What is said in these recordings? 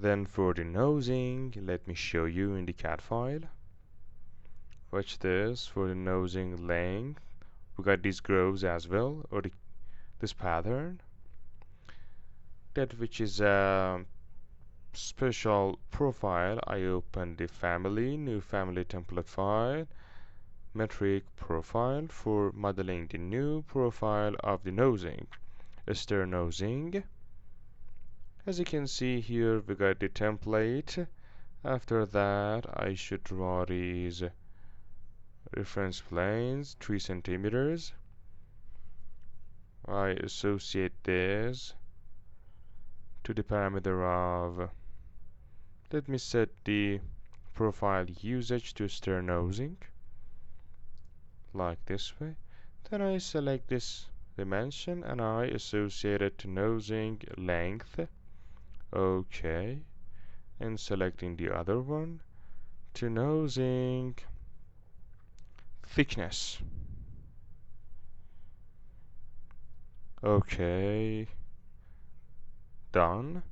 Then for the nosing, let me show you in the CAD file. Watch this. For the nosing length, we got these grooves as well, or this pattern, that which is a special profile. I open the family, new family template file, metric profile, for modeling the new profile of the nosing, stair nosing. As you can see here, we got the template. After that, I should draw these reference planes, 3 centimeters. I associate this to the parameter of, let me set the profile usage to stair nosing, like this way. Then I select this dimension and I associate it to nosing length. OK. And selecting the other one to nosing thickness. OK. Done.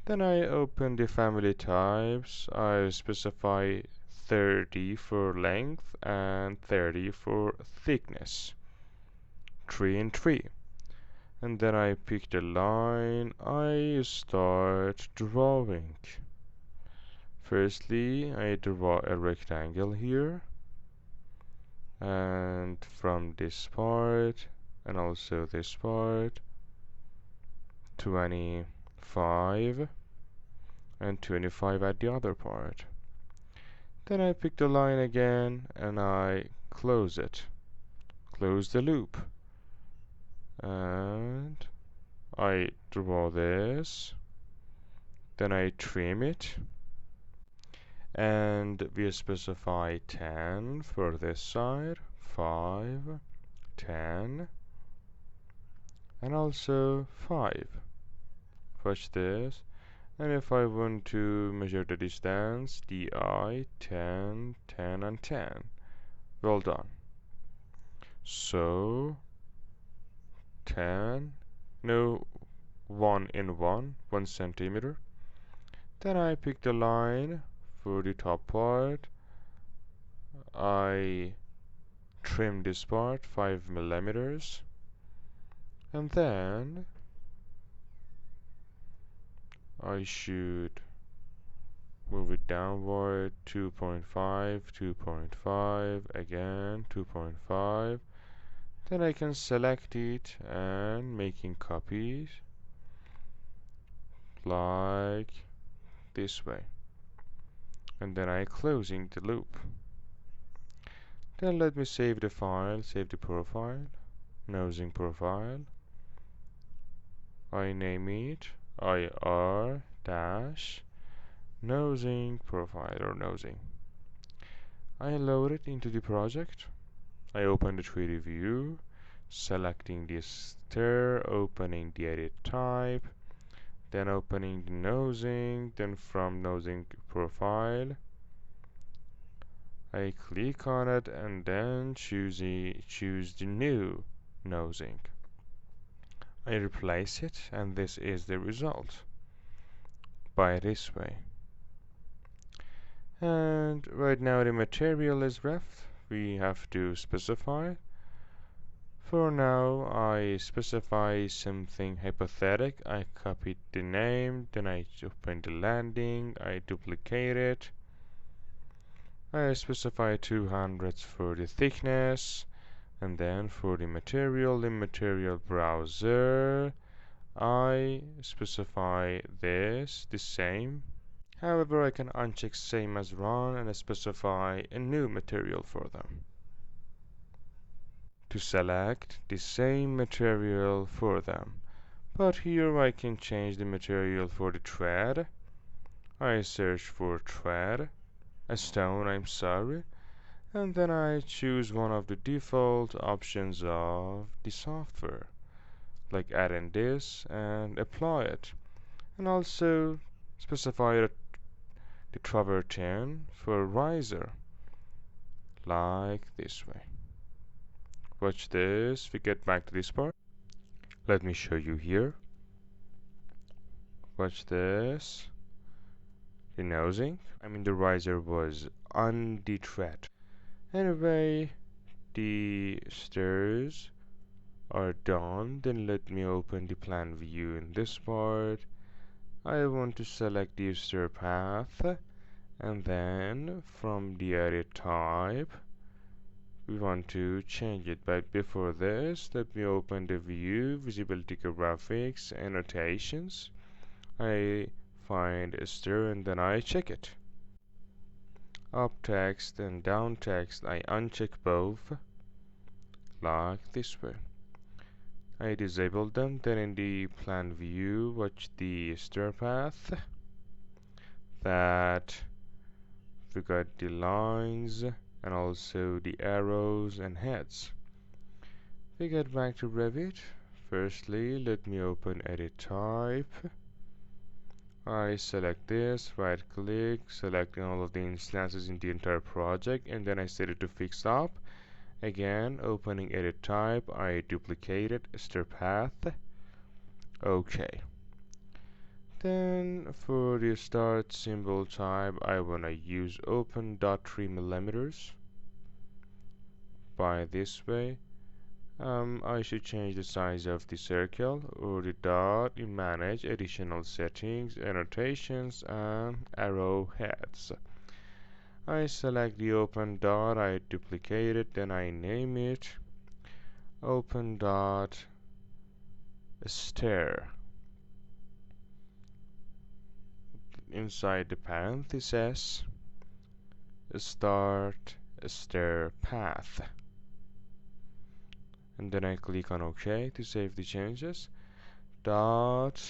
Then I open the family types. I specify 30 for length and 30 for thickness. 3 and 3. And then I pick the line. I start drawing. Firstly, I draw a rectangle here, and from this part and also this part, 25 and 25 at the other part. Then I pick the line again and I close it, close the loop, and I draw this. Then I trim it, and we specify 10 for this side, 5, 10, and also 5. Watch this. And if I want to measure the distance, di 10, 10, and 10. Well done. So 10, no, 1 in 1 centimeter. Then I pick the line for the top part. I trim this part 5 millimeters, and then I should move it downward 2.5, 2.5, again 2.5. Then I can select it and making copies like this way, and then I closing the loop. Then let me save the file, save the profile, nosing profile. I name it IR dash nosing profile, or nosing. I load it into the project. I open the 3D view, selecting this stair, opening the edit type, then opening the nosing, then from nosing profile I click on it and then choose the new nosing. I replace it, and this is the result by this way. And right now the material is left. We have to specify. For now I specify something hypothetical. I copied the name, then I open the landing, I duplicate it. I specify 200 for the thickness, and then for the material browser I specify this, the same. However, I can uncheck same as run and specify a new material for them. To select the same material for them. But here I can change the material for the thread. I search for thread, a stone, I'm sorry, and then I choose one of the default options of the software, like add in this and apply it, and also specify the travertine for riser, like this way. Watch this. We get back to this part. Let me show you here. Watch this. the nosing. I mean the riser was on the thread. Anyway, the stairs are done. Then let me open the plan view in this part. I want to select the stair path, and then from the edit type we want to change it. But before this, let me open the view, visibility graphics, annotations. I find a stair and then I check it. Up text and down text I uncheck both, like this way. I disable them. Then in the plan view, watch the stair path. That we got the lines and also the arrows and heads. We get back to Revit. Firstly, let me open edit type. I select this, right click, selecting all of the instances in the entire project, and then I set it to fixed up. Again, opening edit type, I duplicate it, stair path. Okay. Then for the start symbol type, I wanna use open dot 3 millimeters. By this way, I should change the size of the circle or the dot in manage additional settings, annotations, and arrowheads. I select the open dot, I duplicate it, then I name it open dot stair. Inside the parentheses, start stair path. And then I click on OK to save the changes. Dot,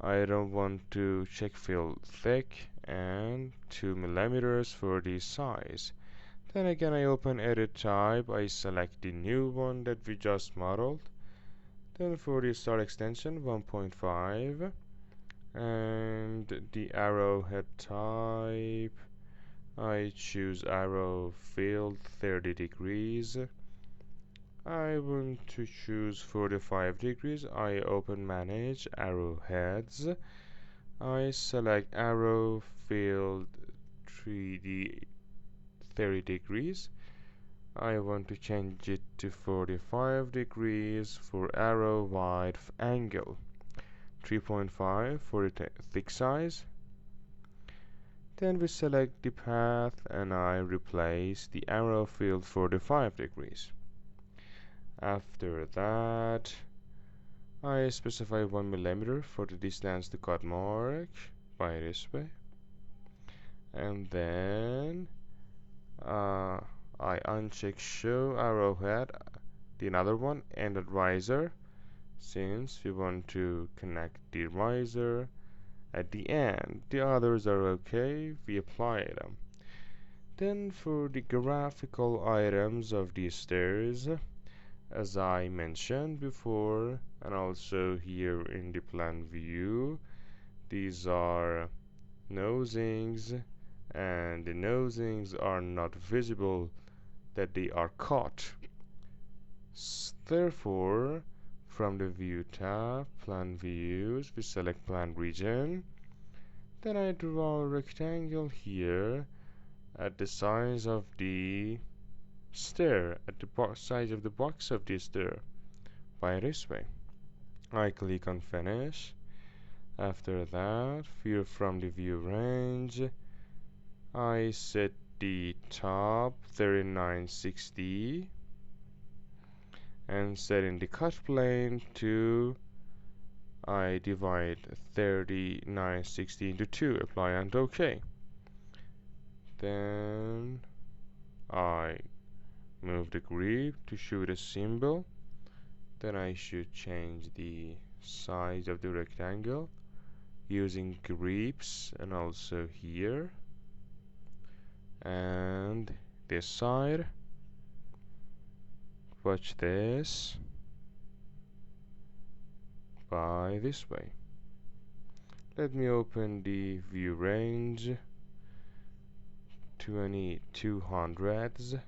I don't want to check fill thick, and 2 millimeters for the size. Then again I open edit type, I select the new one that we just modeled. Then for the start extension 1.5, and the arrowhead type, I choose arrow field 30 degrees. I want to choose 45 degrees. I open manage arrowheads. I select arrow field 3D 30 degrees. I want to change it to 45 degrees for arrow wide angle. 3.5 for the thick size. Then we select the path and I replace the arrow field 45 degrees. After that, I specify 1 millimeter for the distance to cut mark by this way. And then I uncheck show arrowhead, the another one, and the riser, since we want to connect the riser at the end. The others are okay, we apply them. Then for the graphical items of the stairs, as I mentioned before, and also here in the plan view, these are nosings, and the nosings are not visible that they are cut. Therefore, from the view tab, plan views, we select plan region. Then I draw a rectangle here at the size of the stair, at the size of the box of the stair, by this way. I click on finish. After that, view from the view range, I set the top 3960 and set in the cut plane to, I divide 3960 into 2, apply and OK. Then I move the grip to show the symbol. Then I should change the size of the rectangle using grips, and also here and this side. Watch this by this way. Let me open the view range 2200s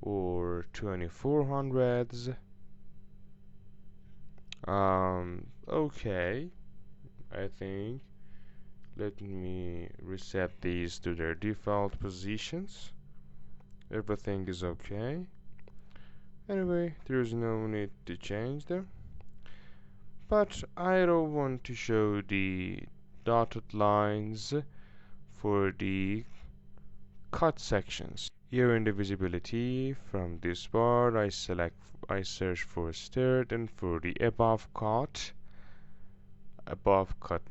or 2400s. Okay, I think Let me reset these to their default positions. Everything is okay. Anyway, there's no need to change them. But I don't want to show the dotted lines for the cut sections. Here in the visibility, from this bar, I search for stair, and for the above cut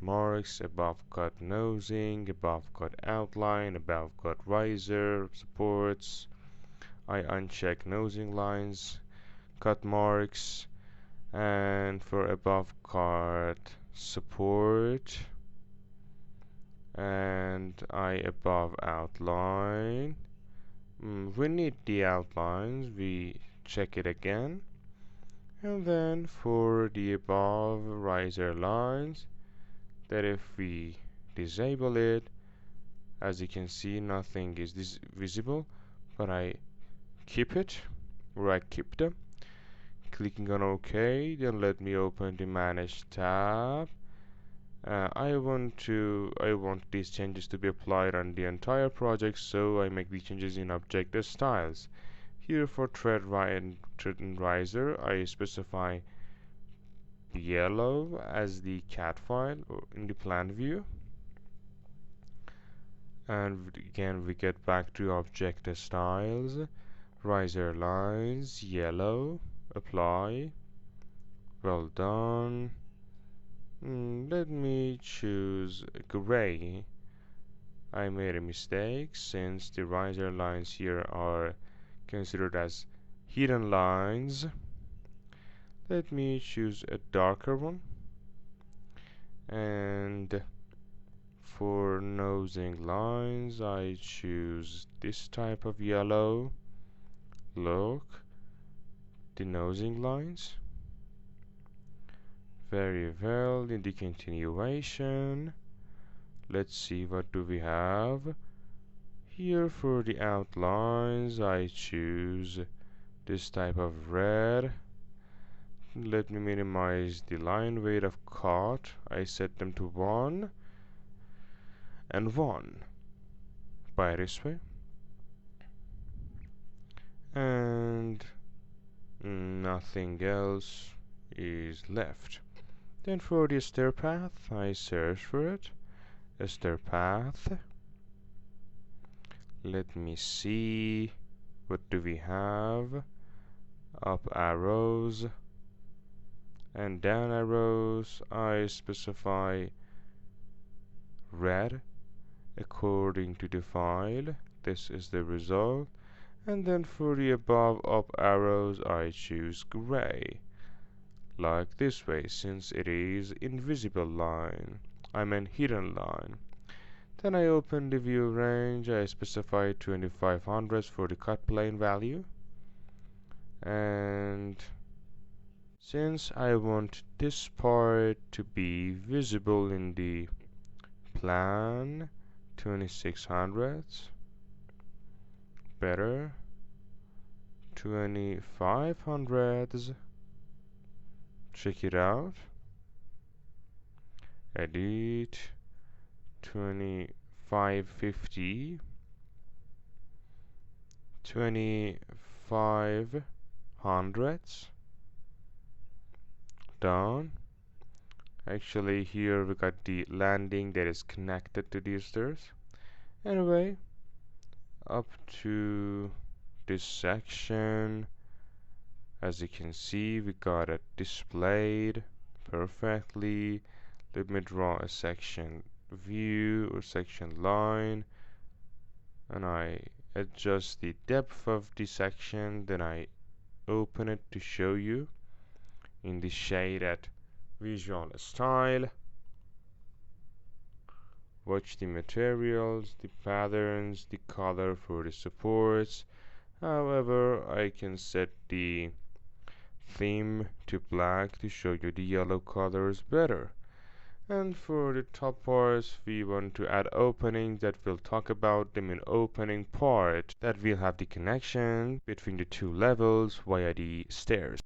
marks, above cut nosing, above cut outline, above cut riser, supports. I uncheck nosing lines, cut marks, and for above cut support, and I above outline. We need the outlines, we check it again. And then for the above riser lines, that if we disable it, as you can see, nothing is visible, but I keep it, or I keep them. Clicking on OK, then let me open the Manage tab. I want these changes to be applied on the entire project, so I make the changes in Object Styles. Here for thread and riser, I specify yellow as the cat file in the plan view. And again, we get back to Object Styles, riser lines, yellow, apply. Well done. Let me choose gray. I made a mistake since the riser lines here are considered as hidden lines. Let me choose a darker one. And for nosing lines, I choose this type of yellow. Look, the nosing lines. Very well. In the continuation, let's see what do we have. Here for the outlines, I choose this type of red. Let me minimize the line weight of cut. I set them to 1 and 1 by this way. And nothing else is left. Then for the stair path, I search for it. A stair path. Let me see. What do we have? Up arrows and down arrows. I specify red according to the file. This is the result. And then for the above up arrows, I choose gray, like this way, since it is invisible line, hidden line. Then I open the view range. I specify 2500 for the cut plane value, and since I want this part to be visible in the plan, 2600 better, 2500. Check it out. Edit 2550, 2500. Done. Actually, here we got the landing that is connected to these stairs. Anyway, up to this section, as you can see, we got it displayed perfectly. Let me draw a section view or section line, and I adjust the depth of the section. Then I open it to show you in the shaded visual style. Watch the materials, the patterns, the color for the supports. However, I can set the theme to black to show you the yellow colors better. And for the top parts, we want to add openings that we'll talk about them in opening part, that will have the connection between the two levels via the stairs.